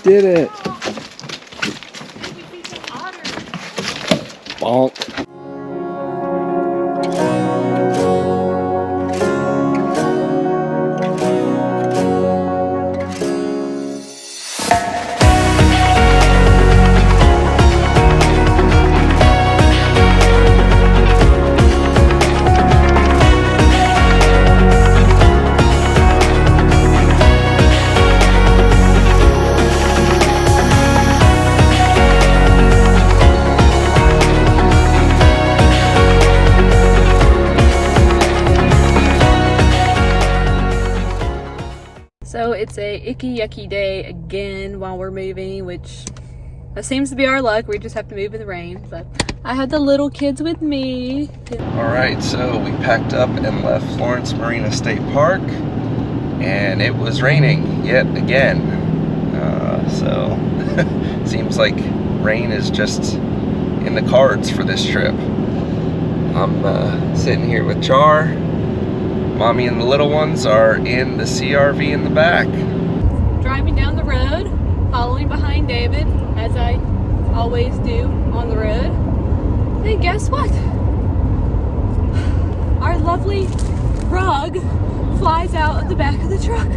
did it. Bonk. So it's a icky yucky day again while we're moving, which that seems to be our luck. We just have to move in the rain, but I had the little kids with me. All right, so we packed up and left Florence Marina State Park, and it was raining yet again. So seems like rain is just in the cards for this trip. I'm sitting here with Char. Mommy and the little ones are in the CRV in the back. Driving down the road, following behind David, as I always do on the road. And guess what? Our lovely rug flies out of the back of the truck.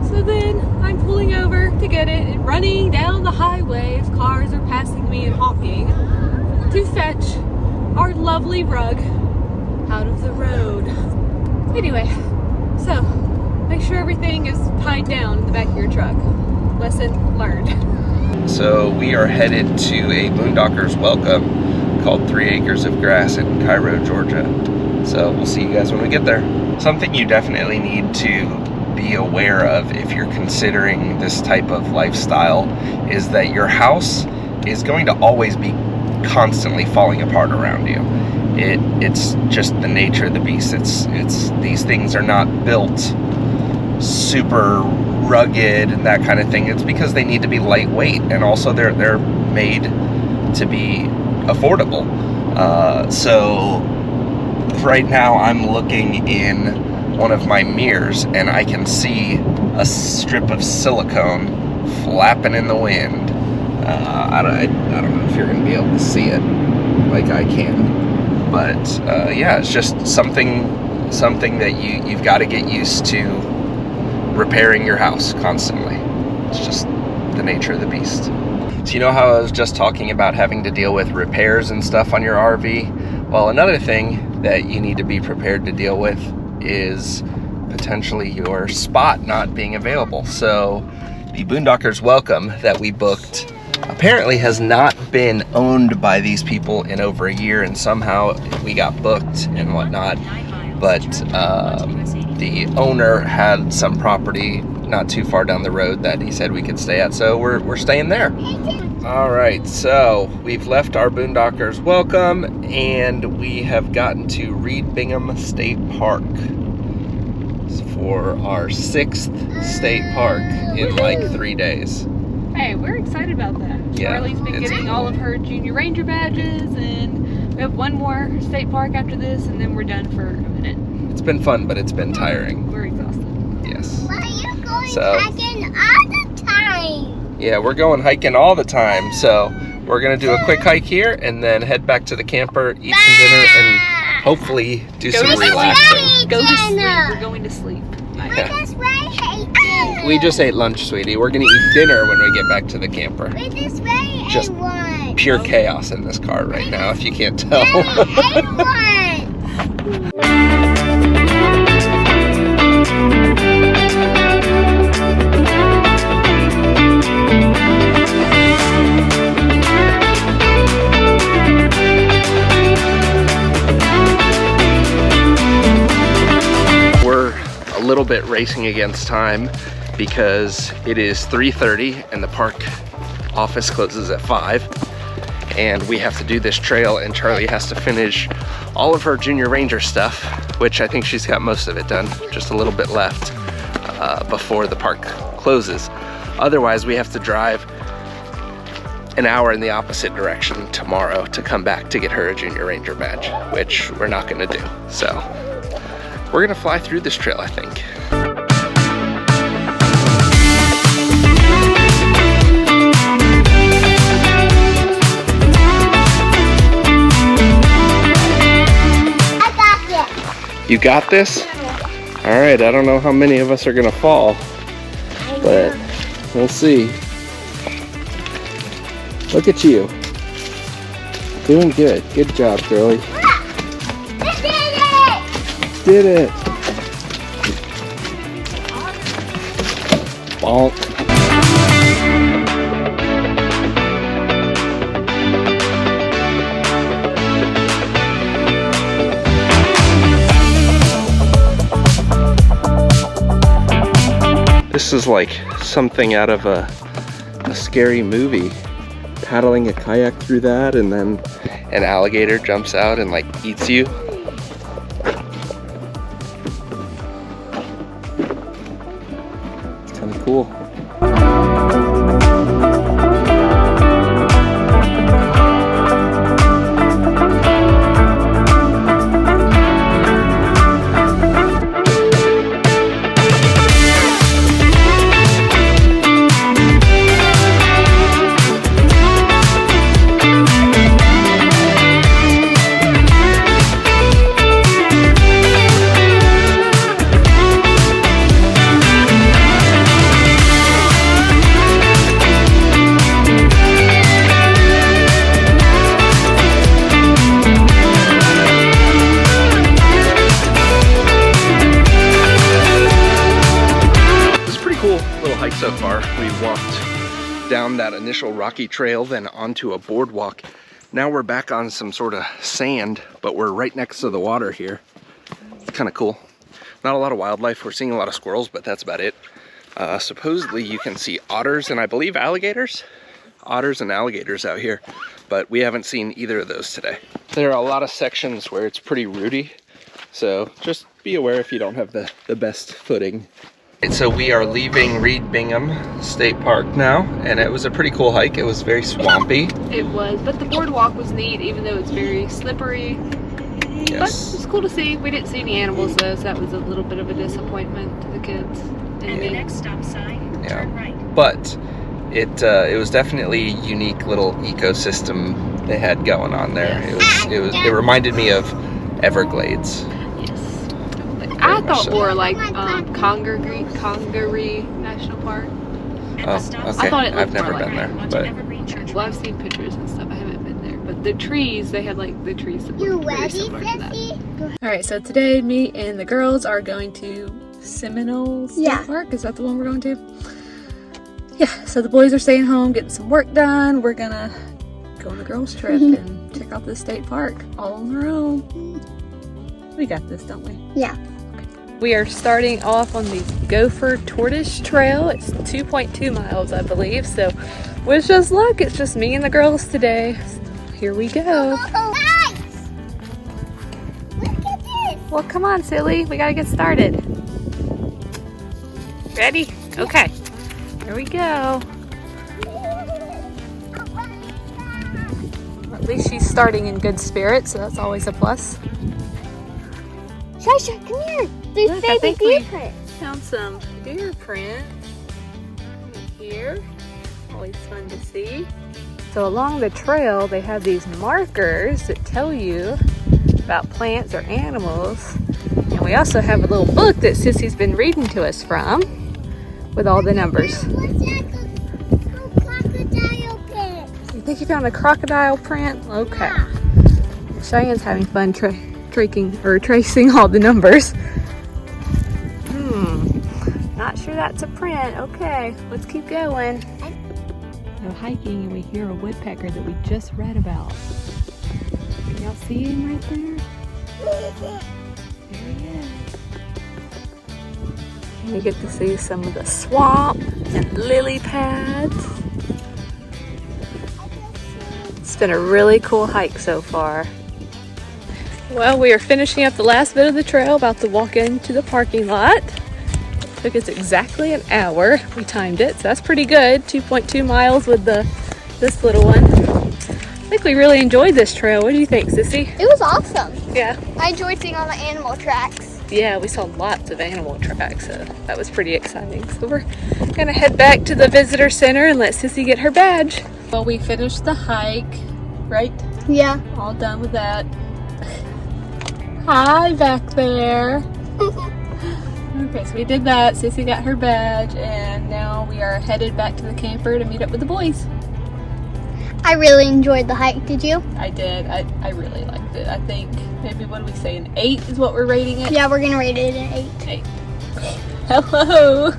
So then I'm pulling over to get it and running down the highway as cars are passing me and honking to fetch our lovely rug out of the road. Anyway, so make sure everything is tied down in the back of your truck. Lesson learned. So we are headed to a Boondockers welcome called 3 Acres of Grass in Cairo, Georgia. So we'll see you guys when we get there. Something you definitely need to be aware of if you're considering this type of lifestyle is that your house is going to always be constantly falling apart around you. It's just the nature of the beast. It's these things are not built super rugged and that kind of thing. It's because they need to be lightweight, and also they're made to be affordable. So right now I'm looking in one of my mirrors and I can see a strip of silicone flapping in the wind. I don't know if you're gonna be able to see it like I can. But yeah, it's just something that you've got to get used to repairing your house constantly. It's just the nature of the beast. So you know how I was just talking about having to deal with repairs and stuff on your RV? Well, another thing that you need to be prepared to deal with is potentially your spot not being available. So the Boondockers welcome that we booked apparently has not been owned by these people in over a year, and somehow we got booked and whatnot. But the owner had some property not too far down the road that he said we could stay at, so we're staying there. All right, so we've left our Boondockers welcome and we have gotten to Reed Bingham State Park for our 6th state park in like 3 days. Hey, we're excited about that. Yeah, Charlie's been getting all of her Junior Ranger badges, and we have one more state park after this, and then we're done for a minute. It's been fun, but it's been tiring. We're exhausted. Yes. Why are you going hiking all the time? Yeah, we're going hiking all the time. So we're going to do a quick hike here and then head back to the camper, eat some dinner, and hopefully do some relaxing. Go to sleep. We're going to sleep. Yeah. We just ate lunch, sweetie. We're gonna eat dinner when we get back to the camper. Just pure chaos in this car right now, if you can't tell. We're a little bit racing against time because it is 3:30 and the park office closes at 5, and we have to do this trail, and Charlie has to finish all of her Junior Ranger stuff, which I think she's got most of it done, just a little bit left before the park closes. Otherwise we have to drive an hour in the opposite direction tomorrow to come back to get her a Junior Ranger badge, which we're not gonna do. So we're gonna fly through this trail, I think. You got this? All right, I don't know how many of us are gonna fall, but we'll see. Look at you. Doing good. Good job, girlie. Did it! Bonk. This is like something out of a scary movie. Paddling a kayak through that, and then an alligator jumps out and like eats you. It's kind of cool. So far, we walked down that initial rocky trail, then onto a boardwalk. Now we're back on some sort of sand, but we're right next to the water here. It's kind of cool. Not a lot of wildlife. We're seeing a lot of squirrels, but that's about it. Supposedly you can see otters and I believe alligators. Otters and alligators out here, but we haven't seen either of those today. There are a lot of sections where it's pretty rooty, so just be aware if you don't have the best footing. So we are leaving Reed Bingham State Park now, and it was a pretty cool hike. It was very swampy. It was, but the boardwalk was neat, even though it's very slippery. Yes. But it was cool to see. We didn't see any animals though, so that was a little bit of a disappointment to the kids. And the next stop sign, turn right. But it was definitely a unique little ecosystem they had going on there. It reminded me of Everglades. I thought more like Congaree National Park. Oh, okay. I thought it looked I've never more been there, but well, I've seen pictures and stuff. I haven't been there, but the trees, they had like the trees that looked very similar to that. All right, so today me and the girls are going to Seminole State Park. Is that the one we're going to? Yeah. So the boys are staying home, getting some work done. We're gonna go on a girls trip and check out the state park all on our own. We got this, don't we? Yeah. We are starting off on the Gopher Tortoise Trail. It's 2.2 miles, I believe. So wish us luck. It's just me and the girls today. So here we go. Guys! Look at this! Well, come on, silly. We gotta get started. Ready? Okay. Here we go. At least she's starting in good spirits, so that's always a plus. Shasha, come here. There's baby deer prints. Found some deer prints here. Always fun to see. So along the trail, they have these markers that tell you about plants or animals. And we also have a little book that Sissy's been reading to us from with all the numbers. What's that? A crocodile print. You think you found a crocodile print? Okay. Yeah. Cheyenne's having fun tracing all the numbers. Not sure that's a print. Okay, let's keep going. We're hiking and we hear a woodpecker that we just read about. Can y'all see him right there? There he is. And you get to see some of the swamp and lily pads. It's been a really cool hike so far. Well, we are finishing up the last bit of the trail, about to walk into the parking lot. Took us exactly an hour. We timed it, so that's pretty good. 2.2 miles with this little one. I think we really enjoyed this trail. What do you think, Sissy? It was awesome. Yeah. I enjoyed seeing all the animal tracks. Yeah, we saw lots of animal tracks, so that was pretty exciting. So we're gonna head back to the visitor center and let Sissy get her badge. Well, we finished the hike, right? Yeah. All done with that. Hi back there. Okay, so we did that. Sissy got her badge, and now we are headed back to the camper to meet up with the boys. I really enjoyed the hike. Did you? I did. I really liked it. I think maybe, what do we say, an 8 is what we're rating it? Yeah, we're gonna rate it an 8. 8. Hello.